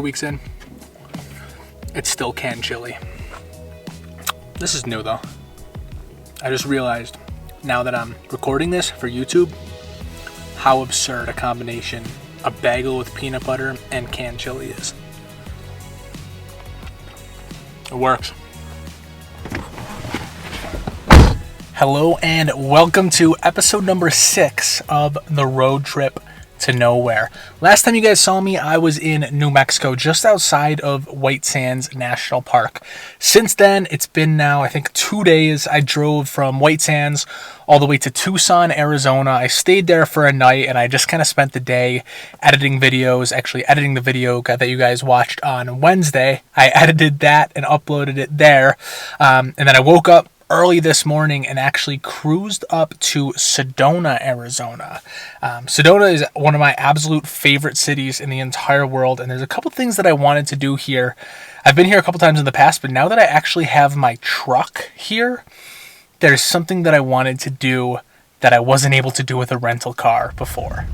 weeks in, it's still canned chili. This is new though. I just realized now that I'm recording this for YouTube how absurd a combination a bagel with peanut butter and canned chili is. It works. Hello and welcome to episode number 6 of the road trip to nowhere. Last time you guys saw me, I was in New Mexico, just outside of White Sands National Park. Since then, it's been now, I think, 2 days. I drove from White Sands all the way to Tucson, Arizona. I stayed there for a night, and I just kind of spent the day editing videos, actually editing the video that you guys watched on Wednesday. I edited that and uploaded it there, and then I woke up early this morning and actually cruised up to Sedona, Arizona. Sedona is one of my absolute favorite cities in the entire world, and there's a couple things that I wanted to do here. I've been here a couple times in the past, but now that I actually have my truck here, there's something that I wanted to do that I wasn't able to do with a rental car before.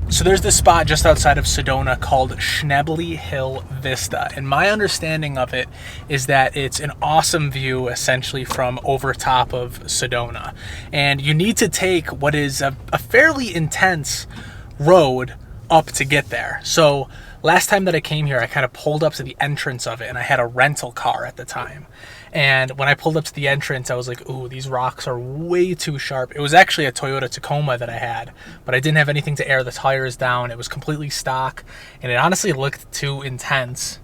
So there's this spot just outside of Sedona called Schnebly Hill Vista, and my understanding of it is that it's an awesome view essentially from over top of Sedona, and you need to take what is a fairly intense road up to get there. So last time that I came here, I kind of pulled up to the entrance of it, and I had a rental car at the time. And when I pulled up to the entrance, I was like, ooh, these rocks are way too sharp. It was actually a Toyota Tacoma that I had, but I didn't have anything to air the tires down. It was completely stock, and it honestly looked too intense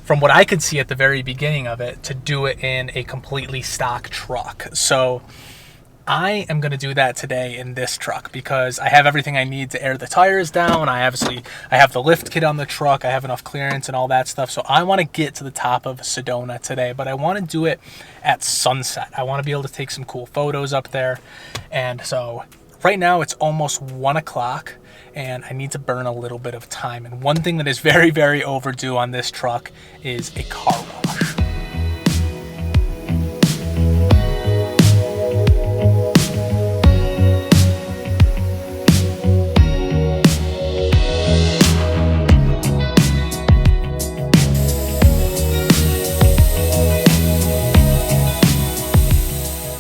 from what I could see at the very beginning of it to do it in a completely stock truck. So I am going to do that today in this truck because I have everything I need to air the tires down. I have the lift kit on the truck. I have enough clearance and all that stuff. So I want to get to the top of Sedona today, but I want to do it at sunset. I want to be able to take some cool photos up there. And so right now it's almost 1 o'clock and I need to burn a little bit of time. And one thing that is very, very overdue on this truck is a car wash.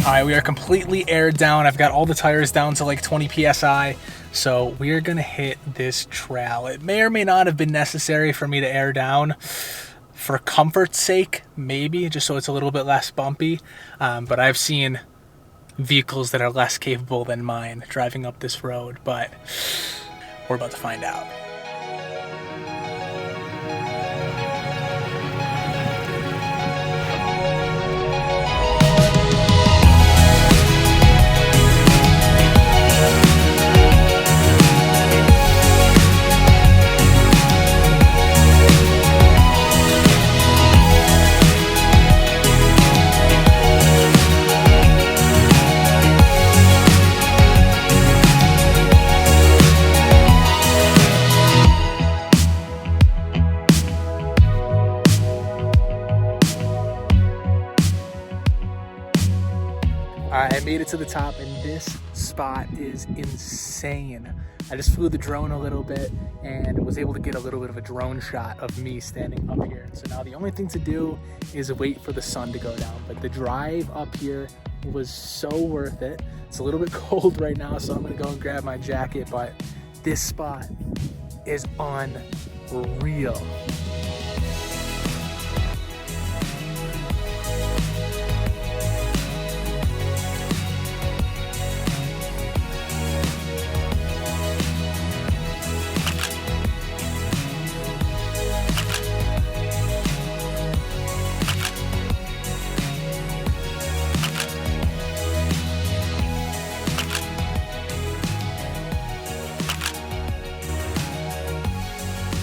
Alright, we are completely aired down. I've got all the tires down to like 20 psi, so we're gonna hit this trail. It may or may not have been necessary for me to air down for comfort's sake, maybe, just so it's a little bit less bumpy, but I've seen vehicles that are less capable than mine driving up this road, but we're about to find out. I made it to the top, and this spot is insane. I just flew the drone a little bit and was able to get a little bit of a drone shot of me standing up here. So now the only thing to do is wait for the sun to go down. But the drive up here was so worth it. It's a little bit cold right now, so I'm gonna go and grab my jacket, but this spot is unreal.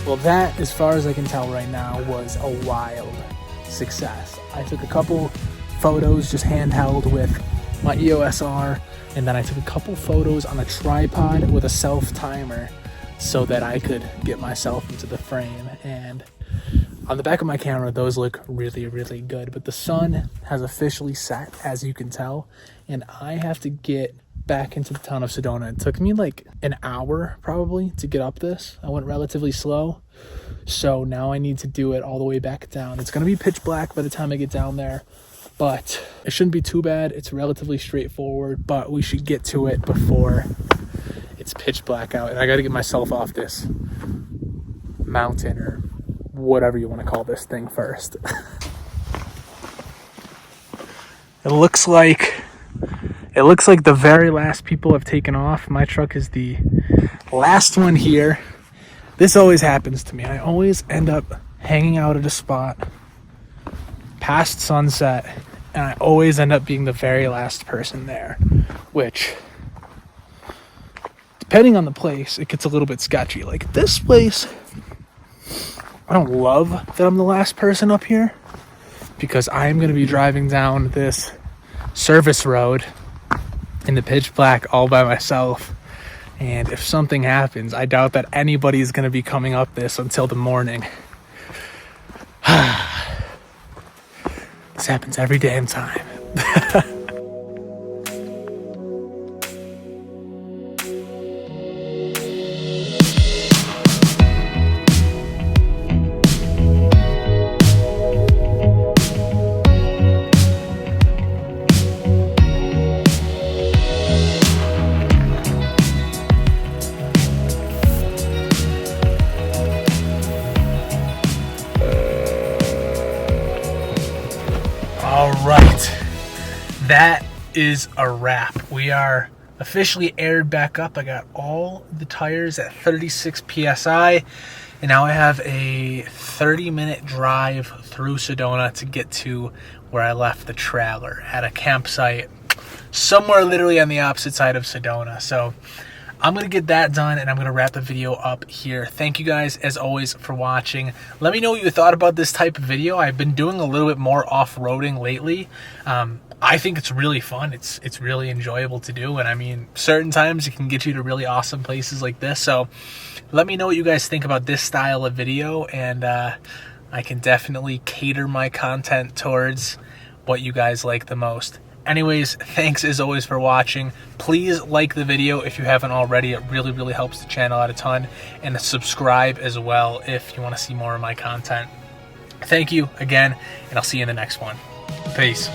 Well, that, as far as I can tell right now, was a wild success. I took a couple photos just handheld with my EOS R, and then I took a couple photos on a tripod with a self-timer so that I could get myself into the frame. And on the back of my camera, those look really, really good. But the sun has officially set, as you can tell, and I have to get back into the town of Sedona. It took me like an hour probably to get up this. I went relatively slow. So now I need to do it all the way back down. It's going to be pitch black by the time I get down there, but it shouldn't be too bad. It's relatively straightforward, but we should get to it before it's pitch black out. And I got to get myself off this mountain or whatever you want to call this thing first. It looks like the very last people have taken off. My truck is the last one here. This always happens to me. I always end up hanging out at a spot past sunset, and I always end up being the very last person there, which, depending on the place, it gets a little bit sketchy. Like this place, I don't love that I'm the last person up here, because I am going to be driving down this service road in the pitch black all by myself. And if something happens, I doubt that anybody's going to be coming up this until the morning. This happens every damn time. All right, that is a wrap. We are officially aired back up. I got all the tires at 36 PSI, and now I have a 30-minute drive through Sedona to get to where I left the trailer at a campsite somewhere literally on the opposite side of Sedona. So I'm going to get that done, and I'm going to wrap the video up here. Thank you guys, as always, for watching. Let me know what you thought about this type of video. I've been doing a little bit more off-roading lately. I think it's really fun. It's really enjoyable to do, and I mean, certain times it can get you to really awesome places like this. So let me know what you guys think about this style of video, and I can definitely cater my content towards what you guys like the most. Anyways, thanks as always for watching. Please like the video if you haven't already. It really helps the channel out a ton. And subscribe as well if you want to see more of my content. Thank you again, and I'll see you in the next one. Peace.